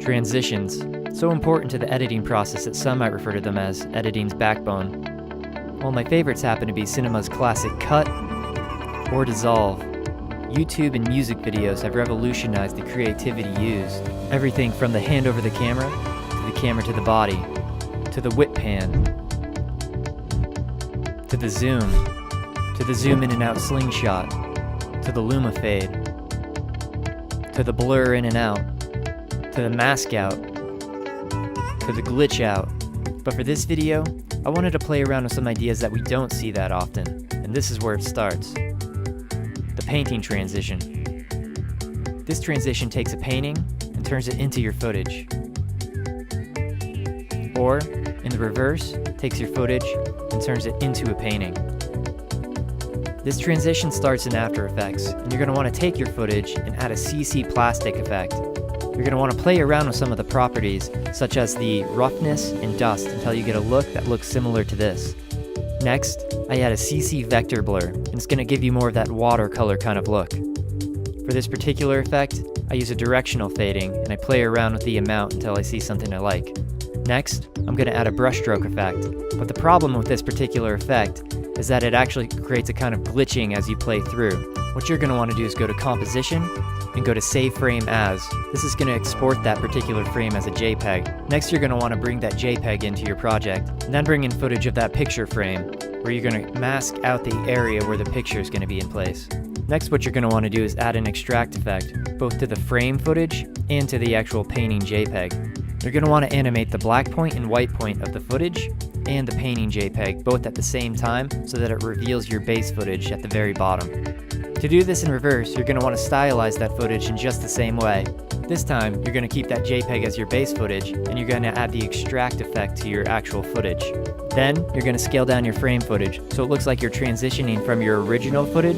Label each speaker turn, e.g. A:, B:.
A: Transitions, so important to the editing process that some might refer to them as editing's backbone. While my favorites happen to be cinema's classic cut or dissolve, YouTube and music videos have revolutionized the creativity used. Everything from the hand over the camera to the body, to the whip pan, to the zoom in and out slingshot, to the luma fade, to the blur in and out, to the mask out, to the glitch out. But for this video, I wanted to play around with some ideas that we don't see that often, and this is where it starts. The painting transition. This transition takes a painting and turns it into your footage. Or, in the reverse, takes your footage and turns it into a painting. This transition starts in After Effects, and you're going to want to take your footage and add a CC plastic effect. You're going to want to play around with some of the properties, such as the roughness and dust, until you get a look that looks similar to this. Next, I add a CC vector blur, and it's going to give you more of that watercolor kind of look. For this particular effect, I use a directional fading, and I play around with the amount until I see something I like. Next, I'm going to add a brushstroke effect, but the problem with this particular effect is that it actually creates a kind of glitching as you play through. What you're going to want to do is go to Composition and go to Save Frame As. This is going to export that particular frame as a JPEG. Next, you're going to want to bring that JPEG into your project, and then bring in footage of that picture frame, where you're going to mask out the area where the picture is going to be in place. Next, what you're going to want to do is add an extract effect, both to the frame footage and to the actual painting JPEG. You're going to want to animate the black point and white point of the footage and the painting JPEG both at the same time so that it reveals your base footage at the very bottom. To do this in reverse, you're going to want to stylize that footage in just the same way. This time, you're going to keep that JPEG as your base footage, and you're going to add the extract effect to your actual footage. Then, you're going to scale down your frame footage so it looks like you're transitioning from your original footage